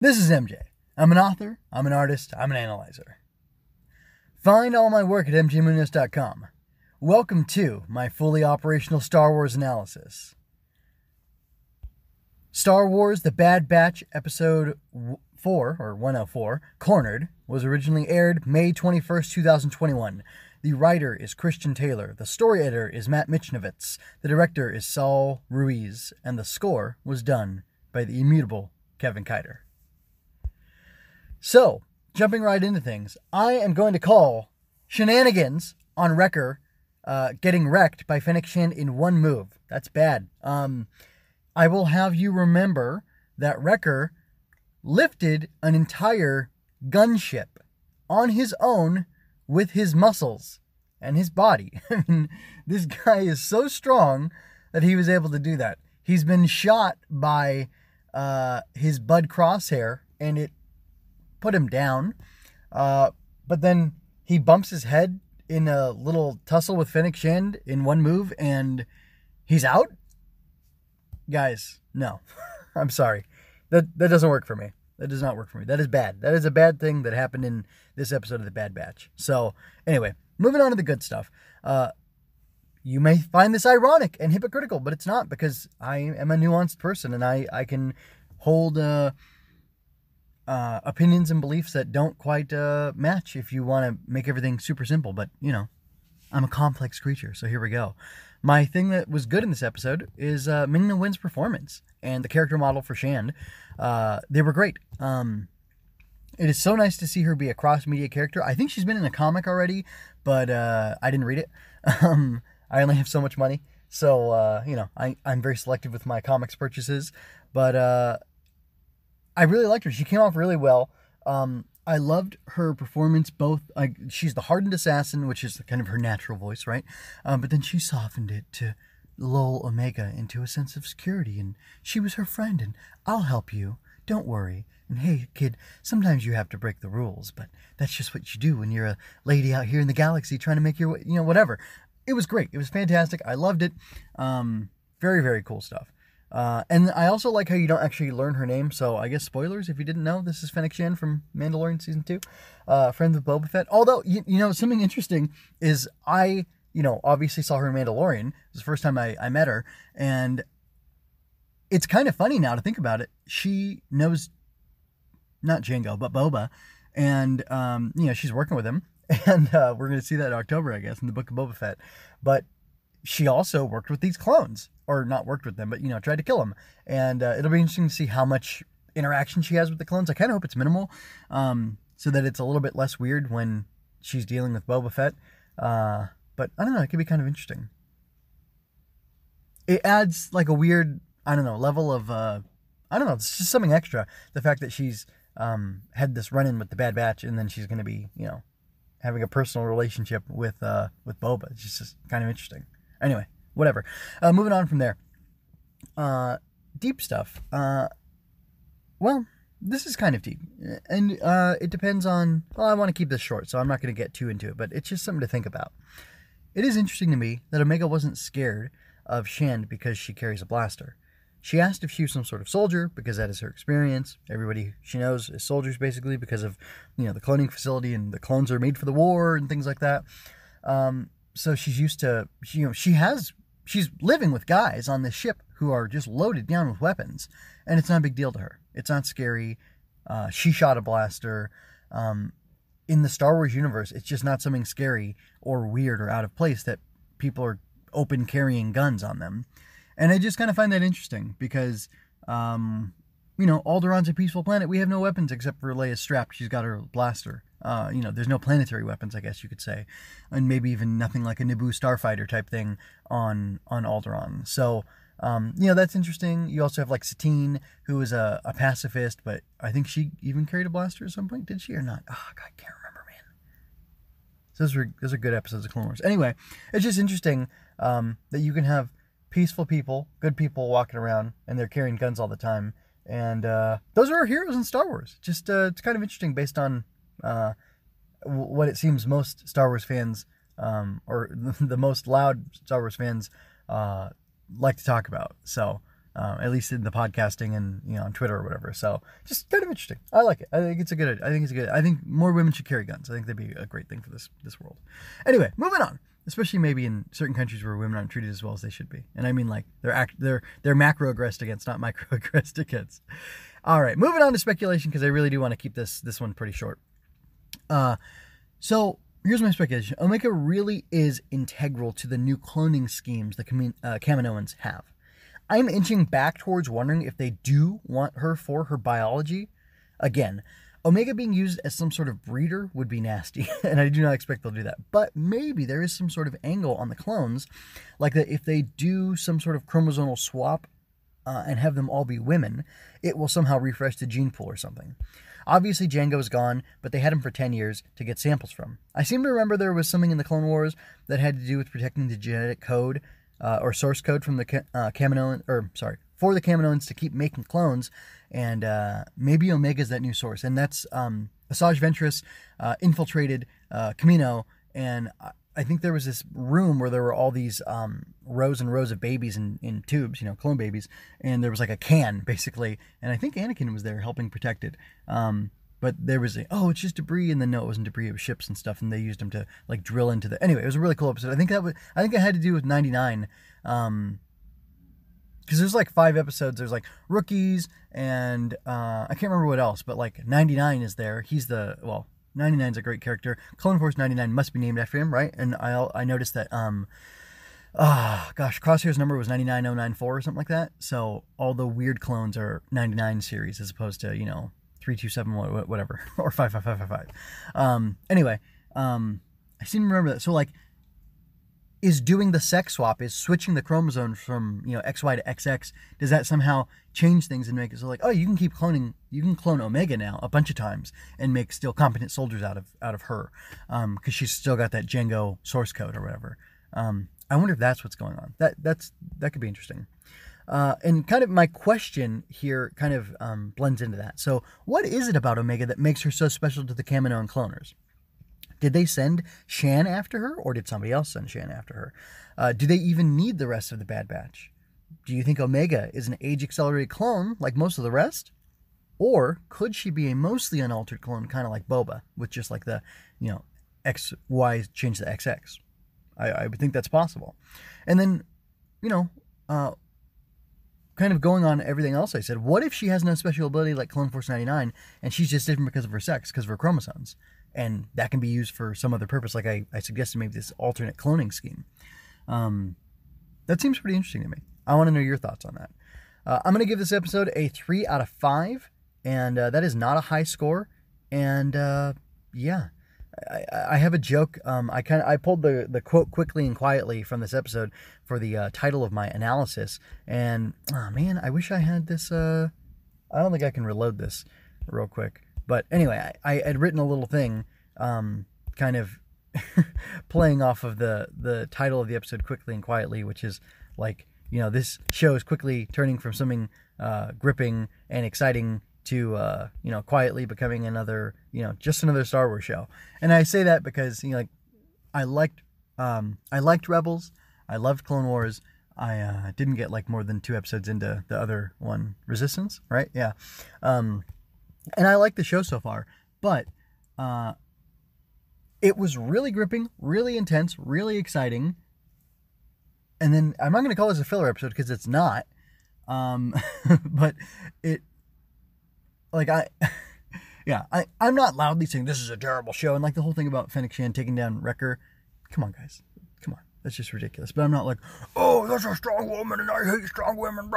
This is MJ. I'm an author, I'm an artist, I'm an analyzer. Find all my work at mjmunoz.com. Welcome to my fully operational Star Wars analysis. Star Wars The Bad Batch Episode 4, or 104, Cornered, was originally aired May 21st, 2021. The writer is Christian Taylor, the story editor is Matt Michnovitz, the director is Saul Ruiz, and the score was done by the immutable Kevin Kiter. So, jumping right into things, I am going to call shenanigans on Wrecker getting wrecked by Fennec Shand in one move. That's bad. I will have you remember that Wrecker lifted an entire gunship on his own with his muscles and his body. I mean, this guy is so strong that he was able to do that. He's been shot by his Bud Crosshair, and it put him down. But then he bumps his head in a little tussle with Fennec Shand in one move, and he's out? Guys, no. I'm sorry. That doesn't work for me. That does not work for me. That is bad. That is a bad thing that happened in this episode of The Bad Batch. So, anyway, moving on to the good stuff. You may find this ironic and hypocritical, but it's not, because I am a nuanced person, and I can hold opinions and beliefs that don't quite match if you want to make everything super simple. But, you know, I'm a complex creature, so here we go. My thing that was good in this episode is Ming-Na Wen's performance and the character model for Shand. They were great. It is so nice to see her be a cross-media character. I think she's been in a comic already, but I didn't read it. I only have so much money, so, you know, I'm very selective with my comics purchases. But I really liked her. She came off really well. I loved her performance, both, she's the hardened assassin, which is kind of her natural voice, right? But then she softened it to lull Omega into a sense of security, and she was her friend, and I'll help you, don't worry. And hey, kid, sometimes you have to break the rules, but that's just what you do when you're a lady out here in the galaxy trying to make your way, you know, whatever. It was great. It was fantastic. I loved it. Very, very cool stuff. And I also like how you don't actually learn her name, so I guess spoilers if you didn't know, this is Fennec Shand from Mandalorian Season 2, friends with Boba Fett. Although, you know, something interesting is I, you know, obviously saw her in Mandalorian. It was the first time I met her, and it's kind of funny now to think about it. She knows, not Jango, but Boba, and, you know, she's working with him, and we're going to see that in October, I guess, in the Book of Boba Fett. But she also worked with these clones. Or not worked with them, but, you know, tried to kill them. And it'll be interesting to see how much interaction she has with the clones. I kind of hope it's minimal, so that it's a little bit less weird when she's dealing with Boba Fett. But I don't know, it could be kind of interesting. It adds like a weird, I don't know, level of, I don't know, it's just something extra. The fact that she's had this run-in with the Bad Batch, and then she's going to be, you know, having a personal relationship with Boba. It's just kind of interesting. Anyway. Whatever. Moving on from there. Deep stuff. Well, this is kind of deep. And it depends on... Well, I want to keep this short, so I'm not going to get too into it, but it's just something to think about. It is interesting to me that Omega wasn't scared of Shand because she carries a blaster. She asked if she was some sort of soldier, because that is her experience. Everybody she knows is soldiers, basically, because of, you know, the cloning facility, and the clones are made for the war, and things like that. So she's used to... You know, she's living with guys on this ship who are just loaded down with weapons, and it's not a big deal to her. It's not scary. She shot a blaster. In the Star Wars universe, it's just not something scary or weird or out of place that people are open carrying guns on them. And I just kind of find that interesting because, you know, Alderaan's a peaceful planet. We have no weapons except for Leia's strapped. She's got her blaster. You know, there's no planetary weapons, I guess you could say. And maybe even nothing like a Naboo starfighter type thing on Alderaan. So, you know, that's interesting. You also have, like, Satine, who is a pacifist, but I think she even carried a blaster at some point. Did she or not? Oh, God, I can't remember, man. So those are good episodes of Clone Wars. Anyway, it's just interesting that you can have peaceful people, good people walking around, and they're carrying guns all the time. And those are our heroes in Star Wars. Just it's kind of interesting based on what it seems most Star Wars fans, or the most loud Star Wars fans, like to talk about. So at least in the podcasting and on Twitter or whatever. So just kind of interesting. I like it. I think it's good. I think more women should carry guns. I think that'd be a great thing for this world. Anyway, moving on. Especially maybe in certain countries where women aren't treated as well as they should be. And I mean, like, they're macro-aggressed against, not micro-aggressed against. All right, moving on to speculation, because I really do want to keep this one pretty short. So here's my speculation. Omega really is integral to the new cloning schemes the Kaminoans have. I'm inching back towards wondering if they do want her for her biology. Again, Omega being used as some sort of breeder would be nasty, and I do not expect they'll do that. But maybe there is some sort of angle on the clones, like that if they do some sort of chromosomal swap and have them all be women, it will somehow refresh the gene pool or something. Obviously, Jango is gone, but they had him for 10 years to get samples from. I seem to remember there was something in the Clone Wars that had to do with protecting the genetic code or source code from the for the Kaminoans to keep making clones, and maybe Omega's that new source. And that's Asajj Ventress infiltrated Kamino, and I think there was this room where there were all these rows and rows of babies in tubes, clone babies, and there was like a can, basically, and I think Anakin was there helping protect it. But there was it's just debris, and then no, it wasn't debris, it was ships and stuff, and they used them to like drill into the. Anyway, it was a really cool episode. I think it had to do with 99. Because there's like 5 episodes. There's like rookies, and I can't remember what else, but like 99 is there. He's 99's a great character. Clone Force 99 must be named after him, right? And I noticed that Crosshair's number was 99094 or something like that. So all the weird clones are 99 series as opposed to 327 whatever or 55555. Anyway, I seem to remember that. So like, is doing the sex swap, is switching the chromosomes from XY to XX, does that somehow change things and make it so like, you can keep cloning, you can clone Omega now a bunch of times and make still competent soldiers out of her, because she's still got that Jango source code or whatever. I wonder if that's what's going on. That could be interesting. And kind of my question here kind of blends into that. So what is it about Omega that makes her so special to the Kaminoan cloners? Did they send Shan after her, or did somebody else send Shan after her? Do they even need the rest of the Bad Batch? Do you think Omega is an age-accelerated clone like most of the rest? Or could she be a mostly unaltered clone, kind of like Boba, with just like the, XY change the XX? I would think that's possible. And then, kind of going on everything else I said, what if she has no special ability like Clone Force 99, and she's just different because of her sex, because of her chromosomes? And that can be used for some other purpose, like I suggested, maybe this alternate cloning scheme. That seems pretty interesting to me. I want to know your thoughts on that. I'm going to give this episode a 3 out of 5, and that is not a high score. And yeah, I have a joke. I pulled the quote quickly and quietly from this episode for the title of my analysis. And man, I wish I had this. I don't think I can reload this real quick. But anyway, I had written a little thing, kind of playing off of the title of the episode, Quickly and Quietly, which is like, this show is quickly turning from something gripping and exciting to, quietly becoming another, just another Star Wars show. And I say that because, I liked Rebels. I loved Clone Wars. I didn't get like more than 2 episodes into the other one, Resistance, right? Yeah. And I like the show so far, but it was really gripping, really intense, really exciting. And then I'm not going to call this a filler episode because it's not. But it, like I'm not loudly saying this is a terrible show. And like the whole thing about Fennec Shand taking down Wrecker. Come on, guys. Come on. That's just ridiculous. But I'm not like, that's a strong woman and I hate strong women.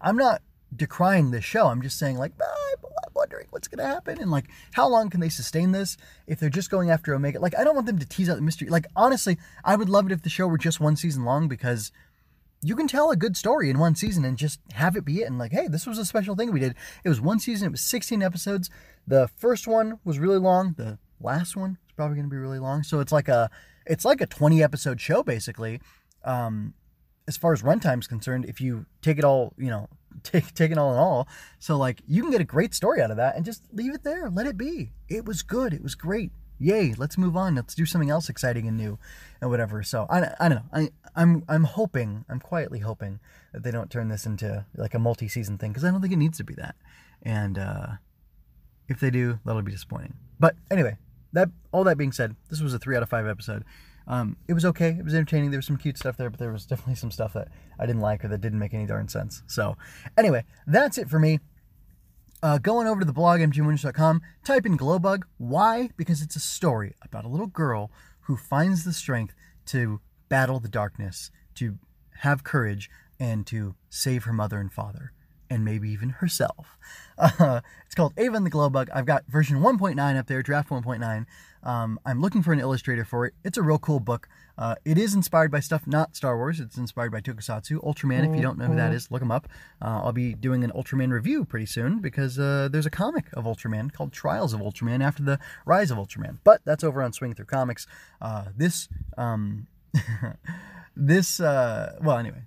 I'm not decrying this show. I'm just saying, like, I'm wondering what's going to happen and like how long can they sustain this if they're just going after Omega. Like, I don't want them to tease out the mystery. Like, honestly, I would love it if the show were just 1 season long, because you can tell a good story in 1 season and just have it be it. And like, hey, this was a special thing we did. It was 1 season. It was 16 episodes. The first one was really long. The last one is probably going to be really long. So it's like a 20 episode show basically. As far as runtime is concerned, if you take it all, take it all in all. So like, you can get a great story out of that and just leave it there. Let it be. It was good. It was great. Yay, let's move on. Let's do something else exciting and new and whatever. So I don't know. I'm hoping, I'm quietly hoping that they don't turn this into like a multi-season thing, because I don't think it needs to be that. And if they do, that'll be disappointing. But anyway, all that being said, this was a 3 out of 5 episode. It was okay. It was entertaining. There was some cute stuff there, but there was definitely some stuff that I didn't like or that didn't make any darn sense. So anyway, that's it for me. Going over to the blog, mgmoonish.com, type in Glowbug. Why? Because it's a story about a little girl who finds the strength to battle the darkness, to have courage, and to save her mother and father, and maybe even herself. It's called Ava and the Glowbug. I've got version 1.9 up there, draft 1.9. I'm looking for an illustrator for it. It's a real cool book. It is inspired by stuff not Star Wars. It's inspired by Tokusatsu. Ultraman, if you don't know who that is, look him up. I'll be doing an Ultraman review pretty soon, because there's a comic of Ultraman called Trials of Ultraman after the Rise of Ultraman. But that's over on Swing Through Comics. Well, anyway.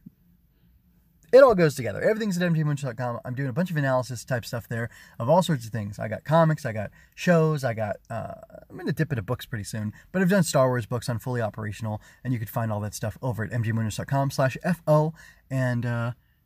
It all goes together. Everything's at mgmoonish.com. I'm doing a bunch of analysis type stuff there of all sorts of things. I got comics, I got shows, I'm going to dip into books pretty soon, but I've done Star Wars books on Fully Operational, and you can find all that stuff over at mgmoonish.com/FO, and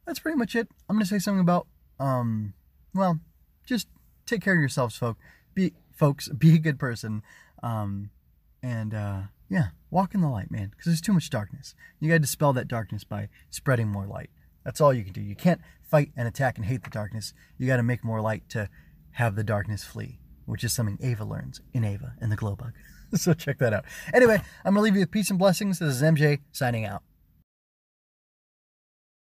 that's pretty much it. I'm going to say something about, well, just take care of yourselves, folks. Be a good person, yeah, walk in the light, man, because there's too much darkness. You got to dispel that darkness by spreading more light. That's all you can do. You can't fight and attack and hate the darkness. You got to make more light to have the darkness flee, which is something Ava learns in Ava and the Glowbug. So check that out. Anyway, I'm going to leave you with peace and blessings. This is MJ signing out.